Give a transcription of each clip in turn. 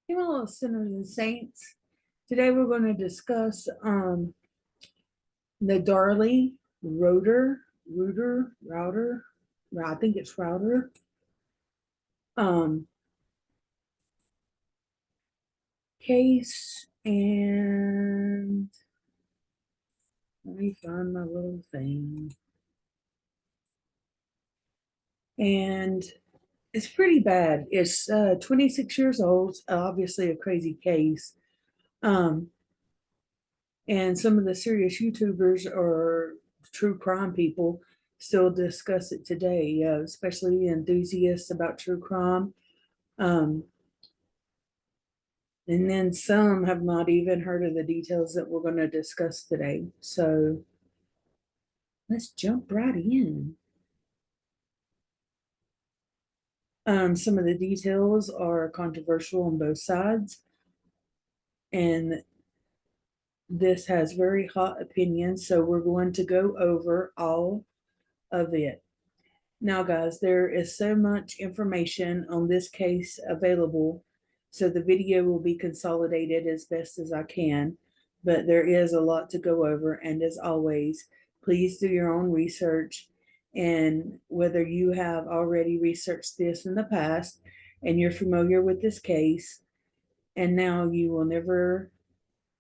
Hello, sinners and saints. Today we're going to discuss the Darley Router. I think it's Router um, case, and let me find my little thing. And it's pretty bad. It's 26 years old. It's obviously a crazy case. Um, and some of the serious YouTubers or true crime people still discuss it today, especially enthusiasts about true crime. Um, and then some have not even heard of the details that we're going to discuss today. So let's jump right in. Some of the details are controversial on both sides, and this has very hot opinions. So we're going to go over all of it. Now, guys, there is so much information on this case available, so the video will be consolidated as best as I can, but there is a lot to go over, and as always, please do your own research, and whether you have already researched this in the past and you're familiar with this case, and now you will never,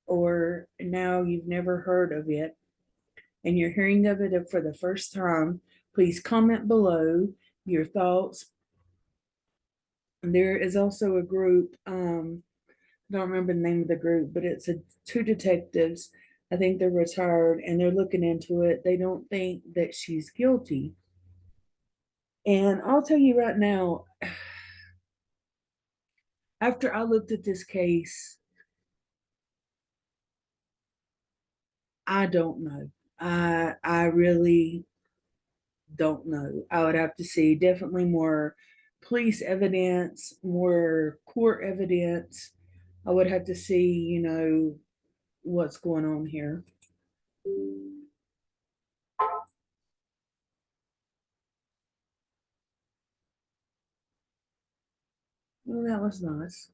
or now you've never heard of it, and you're hearing of it for the first time, please comment below your thoughts. There is also a group, I don't remember the name of the group, but it's two detectives. I think they're retired and they're looking into it. They don't think that she's guilty. And I'll tell you right now, after I looked at this case, I don't know. I really don't know. I would have to see definitely more police evidence, more court evidence. I would have to see, what's going on here. Well, that was nice.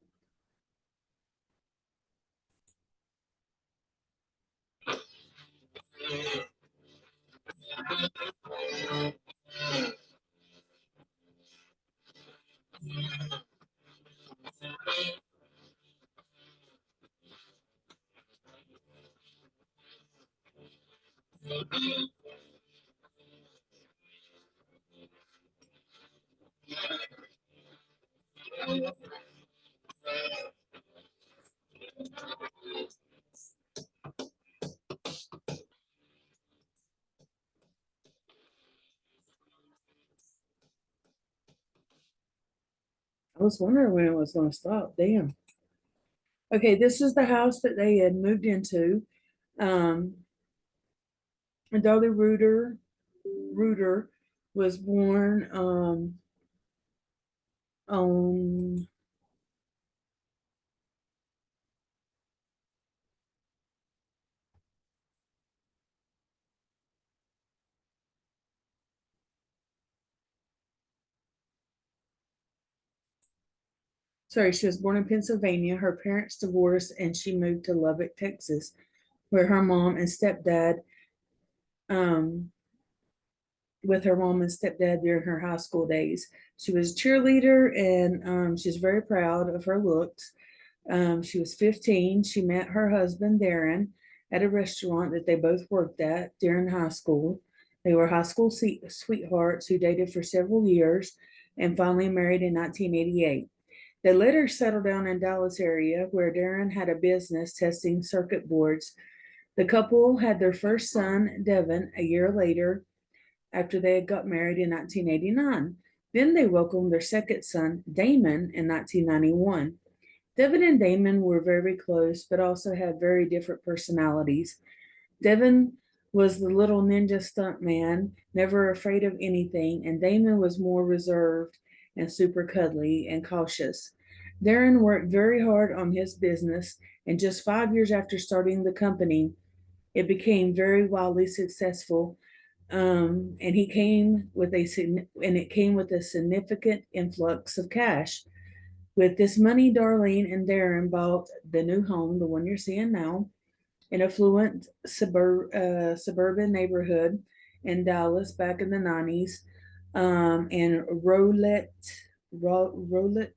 I was wondering when it was going to stop. Damn. Okay, this is the house that they had moved into. Um, Dolly Reuter was born on sorry, she was born in Pennsylvania. Her parents divorced and she moved to Lubbock, Texas, where her mom and stepdad, um, with her mom and stepdad during her high school days. She was a cheerleader and she's very proud of her looks. She was 15. She met her husband, Darren, at a restaurant that they both worked at during high school. They were high school sweethearts who dated for several years and finally married in 1988. They later settled down in Dallas area where Darren had a business testing circuit boards. The couple had their first son, Devin, a year later after they had got married in 1989. Then they welcomed their second son, Damon, in 1991. Devin and Damon were very close, but also had very different personalities. Devin was the little ninja stunt man, never afraid of anything, and Damon was more reserved and super cuddly and cautious. Darren worked very hard on his business, and just 5 years after starting the company, it became very wildly successful. And he came with a and it came with a significant influx of cash, With this money, Darlene and Darren bought the new home, the one you're seeing now, an affluent suburban neighborhood in Dallas back in the 90s. And Rolette, Rolette,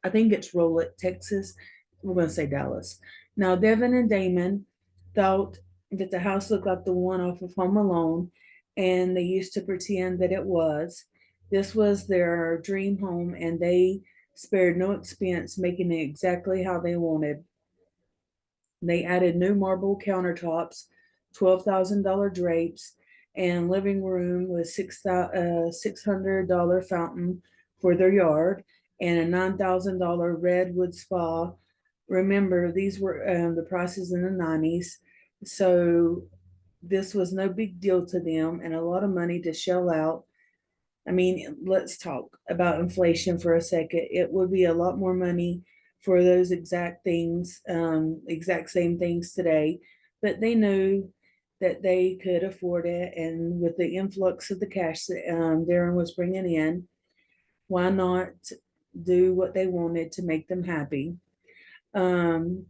I think it's Rolette, Texas. We're going to say Dallas. Now, Devin and Damon thought that the house looked like the one off of Home Alone, and they used to pretend that it was. This was their dream home, and they spared no expense making it exactly how they wanted. They added new marble countertops, $12,000 drapes, and living room with $600 fountain for their yard and a $9,000 redwood spa. Remember, these were the prices in the 90s, so this was no big deal to them and a lot of money to shell out. I mean, let's talk about inflation for a second. It would be a lot more money for those exact things, exact same things today, but they knew that they could afford it. And with the influx of the cash that Darren was bringing in, why not do what they wanted to make them happy? Um,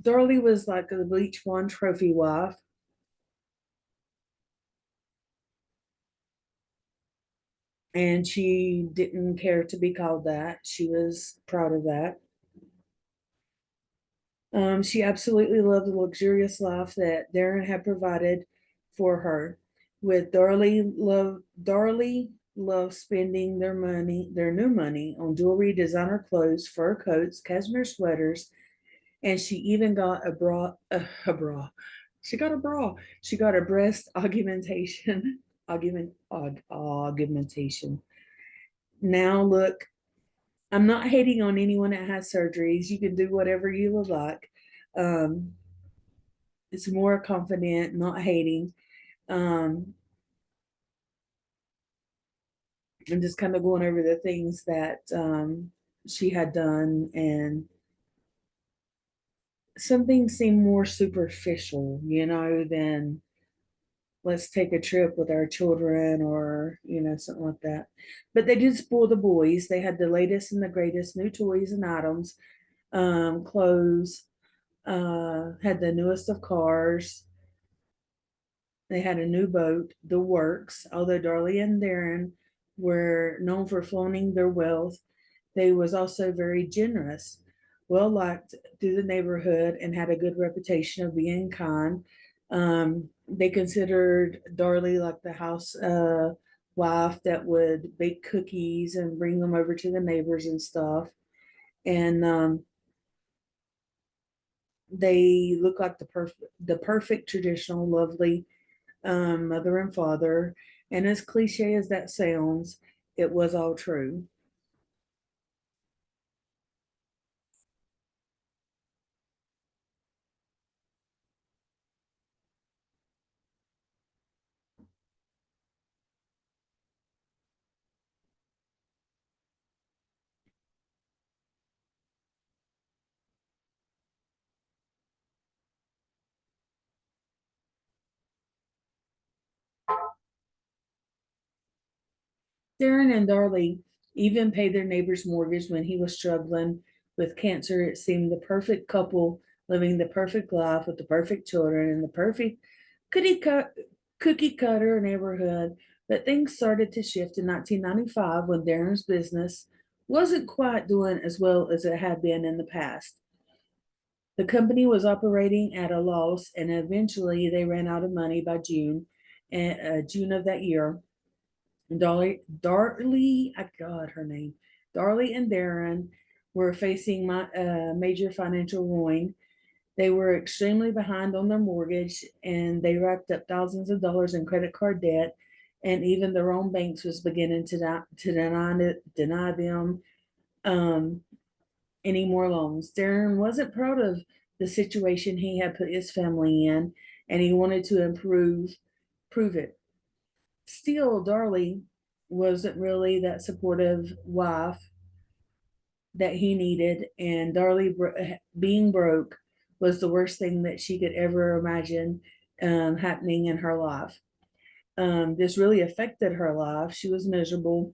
Darlie was like a bleach blonde trophy wife, and she didn't care to be called that. She was proud of that. She absolutely loved the luxurious life that Darren had provided for her. With Darlie loved spending their new money on jewelry, designer clothes, fur coats, cashmere sweaters, and she even got a bra. She got a bra. She got a breast augmentation, augmentation. Now look, I'm not hating on anyone that has surgeries. You can do whatever you would like. Um, it's more confident, not hating. Um, and just kind of going over the things that she had done, and some things seem more superficial, than let's take a trip with our children or, something like that. But they did spoil the boys. They had the latest and the greatest new toys and items, clothes, had the newest of cars. They had a new boat, the works. Although Darlie and Darren were known for flaunting their wealth, they was also very generous, well liked through the neighborhood, and had a good reputation of being kind. They considered Darlie like the house wife that would bake cookies and bring them over to the neighbors and stuff. And they look like the perfect traditional lovely mother and father. And as cliche as that sounds, it was all true. Darren and Darlie even paid their neighbor's mortgage when he was struggling with cancer. It seemed the perfect couple, living the perfect life with the perfect children and the perfect cookie cut cookie cutter neighborhood. But things started to shift in 1995 when Darren's business wasn't quite doing as well as it had been in the past. The company was operating at a loss, and eventually they ran out of money by June of that year. I got her name. Darlie and Darren were facing major financial ruin. They were extremely behind on their mortgage, and they racked up thousands of dollars in credit card debt. And even their own banks was beginning to deny them um, any more loans. Darren wasn't proud of the situation he had put his family in, and he wanted to prove it. Still, Darlie wasn't really that supportive wife that he needed, and being broke was the worst thing that she could ever imagine happening in her life. This really affected her life. She was miserable.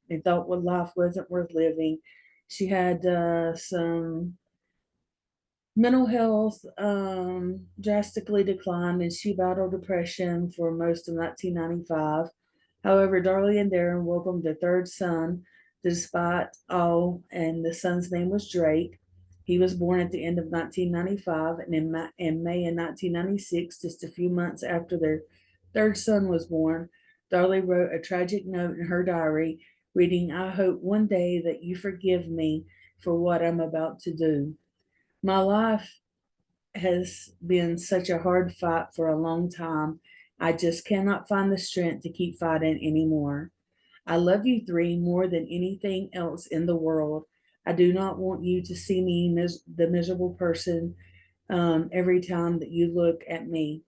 and thought what life wasn't worth living. She had some mental health drastically declined, and she battled depression for most of 1995. However, Darlie and Darren welcomed their third son despite all, and the son's name was Drake. He was born at the end of 1995, and in May of 1996, just a few months after their third son was born, Darlie wrote a tragic note in her diary reading, "I hope one day that you forgive me for what I'm about to do. My life has been such a hard fight for a long time. I just cannot find the strength to keep fighting anymore. I love you three more than anything else in the world. I do not want you to see me the miserable person every time that you look at me.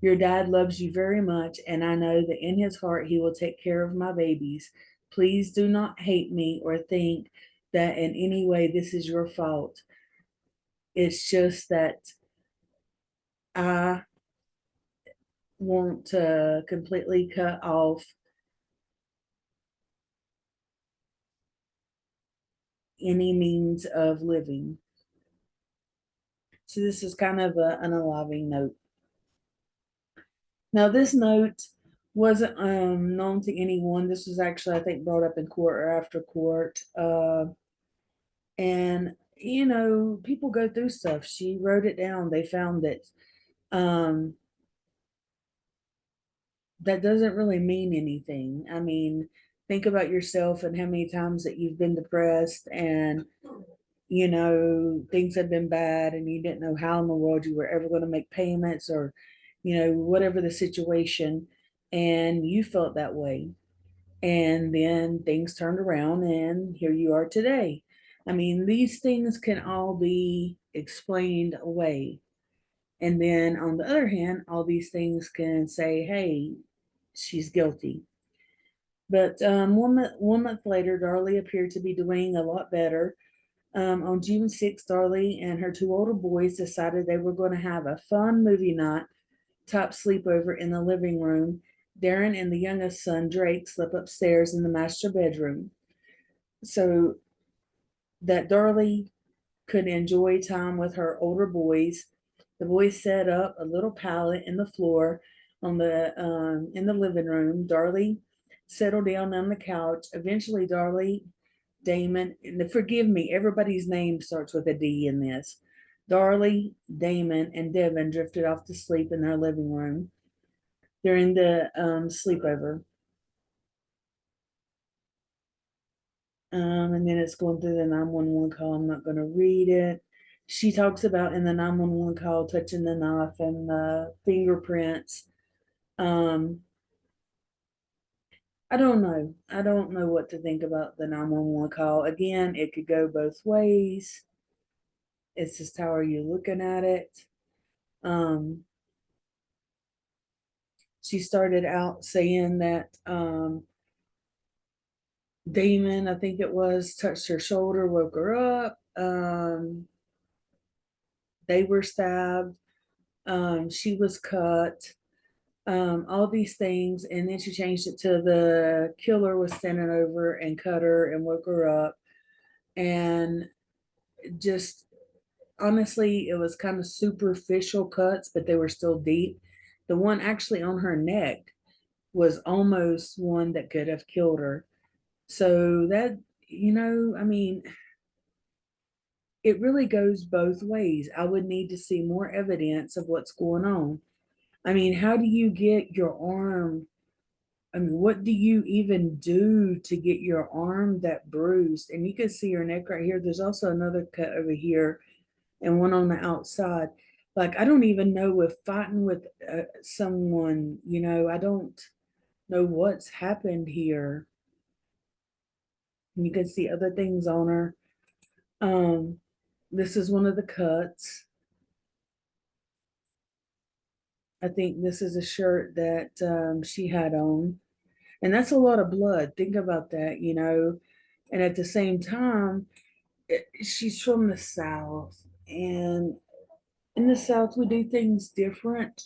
Your dad loves you very much, and I know that in his heart he will take care of my babies. Please do not hate me or think that in any way this is your fault. It's just that I want to completely cut off any means of living." So this is kind of an unaliving note. Now this note wasn't known to anyone. This was actually, I think, brought up in court or after court. And people go through stuff. She wrote it down. They found it. Um, that doesn't really mean anything. I mean, think about yourself and how many times that you've been depressed and things had been bad and you didn't know how in the world you were ever going to make payments or, whatever the situation, and you felt that way. And then things turned around and here you are today. I mean, these things can all be explained away. And then on the other hand, all these things can say, hey, she's guilty. But 1 month later, Darlie appeared to be doing a lot better. On June 6th, Darlie and her two older boys decided they were going to have a fun movie night top sleepover in the living room. Darren and the youngest son, Drake, slept upstairs in the master bedroom so that Darlie could enjoy time with her older boys. The boys set up a little pallet in the floor in the living room. Darlie settled down on the couch. Eventually, Darlie, Damon, and forgive me, everybody's name starts with a D in this. Darlie, Damon, and Devin drifted off to sleep in their living room during the sleepover. And then it's going through the 911 call. I'm not going to read it. She talks about in the 911 call touching the knife and the fingerprints. Um, I don't know. I don't know what to think about the 911 call. Again, it could go both ways. It's just how are you looking at it? Um, she started out saying that Damon, I think it was, touched her shoulder, woke her up. They were stabbed. She was cut. All these things. And then she changed it to the killer was standing over and cut her and woke her up. And just honestly, it was kind of superficial cuts, but they were still deep. The one actually on her neck was almost one that could have killed her. So that, I mean, it really goes both ways. I would need to see more evidence of what's going on. I mean, how do you get your arm? I mean, what do you even do to get your arm that bruised? And you can see her neck right here. There's also another cut over here and one on the outside. Like, I don't even know if fighting with someone, I don't know what's happened here. And you can see other things on her. Um, this is one of the cuts. I think this is a shirt that she had on. And that's a lot of blood. Think about that, And at the same time, she's from the South. And in the South, we do things different.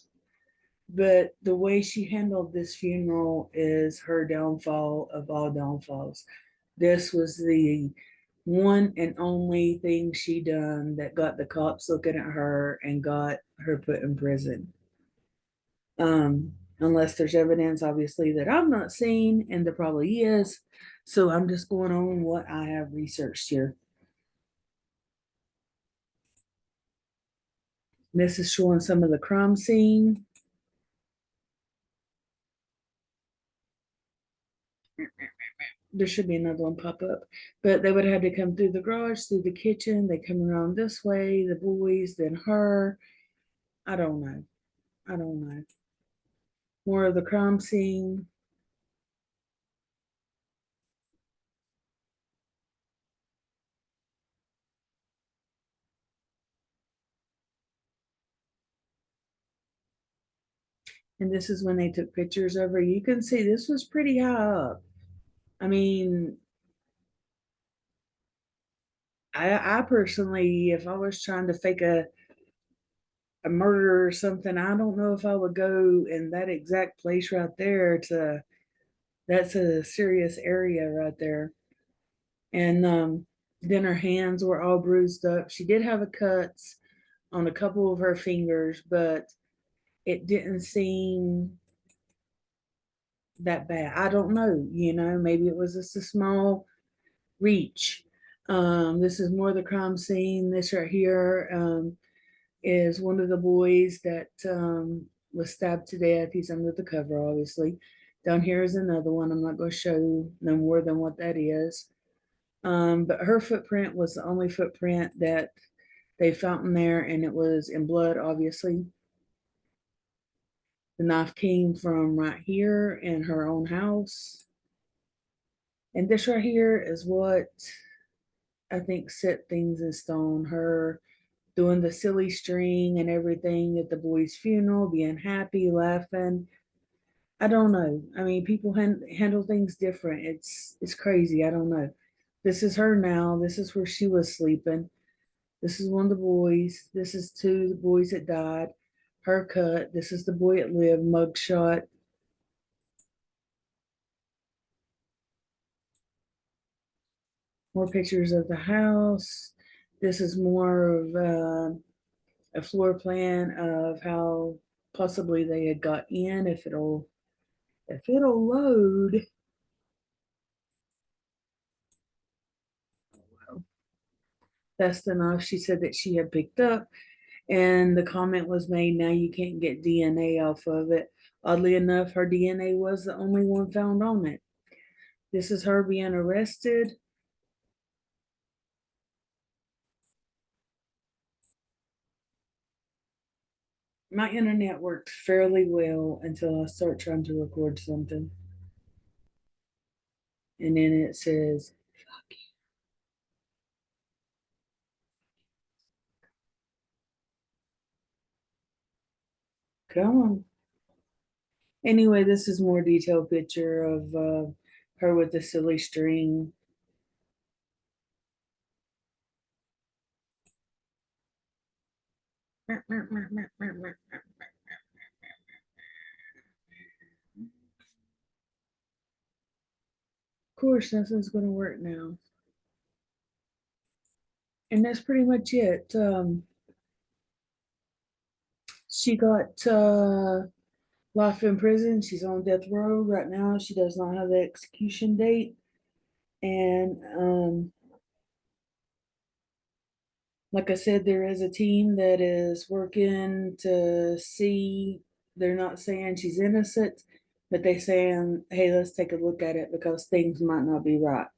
But the way she handled this funeral is her downfall of all downfalls. This was the one and only thing she done that got the cops looking at her and got her put in prison. Unless there's evidence, obviously, that I've not seen, and there probably is. So I'm just going on what I have researched here. This is showing some of the crime scene. There should be another one pop up, but they would have had to come through the garage, through the kitchen. They come around this way, the boys, then her. I don't know. I don't know. More of the crime scene. And this is when they took pictures of her. You can see this was pretty high up. I mean, I personally, if I was trying to fake a murder or something, I don't know if I would go in that exact place right there. That's a serious area right there. And then her hands were all bruised up. She did have a cuts on a couple of her fingers, but it didn't seem that bad. I don't know, maybe it was just a small reach. This is more of the crime scene. This right here is one of the boys that was stabbed to death. He's under the cover, obviously. Down here is another one. I'm not going to show no more than what that is. But her footprint was the only footprint that they found in there, and it was in blood, obviously. The knife came from right here in her own house. And this right here is what I think set things in stone. Her doing the silly string and everything at the boy's funeral, being happy, laughing. I don't know. I mean, people handle things different. It's crazy. I don't know. This is her now. This is where she was sleeping. This is one of the boys. This is two of the boys that died. Her cut. This is the boy that lived. Mugshot. More pictures of the house. This is more of a floor plan of how possibly they had got in. If it'll load. That's the knife she said that she had picked up. And the comment was made, now you can't get DNA off of it. Oddly enough, her DNA was the only one found on it. This is her being arrested. My internet worked fairly well until I start trying to record something. And then it says, come on. Anyway, this is more detailed picture of her with the silly string. Of course, nothing's going to work now. And that's pretty much it. She got life in prison. She's on death row right now. She does not have the execution date. And like I said, there is a team that is working to see. They're not saying she's innocent, but they saying, hey, let's take a look at it because things might not be right.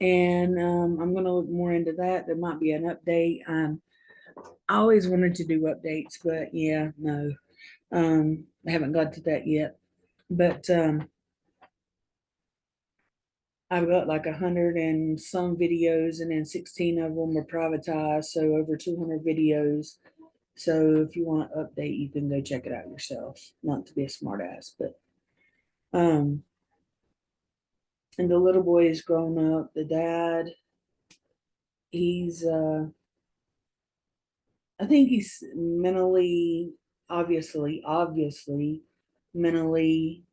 And I'm going to look more into that. There might be an update. I always wanted to do updates, but yeah, no, I haven't got to that yet. But I've got like 100 and some videos, and then 16 of them are privatized, so over 200 videos. So if you want an update, you can go check it out yourself. Not to be a smart ass, but um, and the little boy is grown up. The dad, he's I think he's mentally obviously mentally,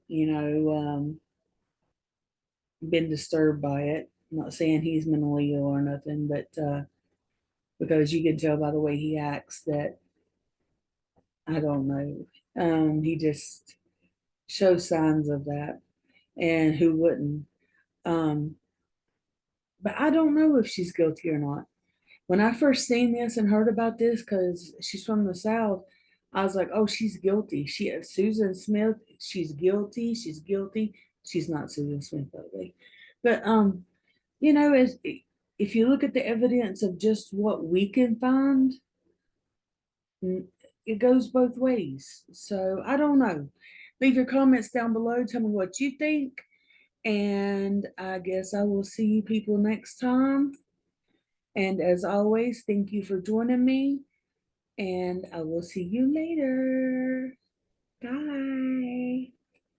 been disturbed by it. I'm not saying he's mentally ill or nothing, but because you can tell by the way he acts that I don't know. He just shows signs of that, and who wouldn't? Um, but I don't know if she's guilty or not. When I first seen this and heard about this, because she's from the South, I was like, oh, she's guilty. Susan Smith, she's guilty. She's guilty. She's not Susan Smith, by the way. But as if you look at the evidence of just what we can find, it goes both ways. So I don't know. Leave your comments down below. Tell me what you think. And I guess I will see you people next time. And as always, thank you for joining me. And I will see you later. Bye.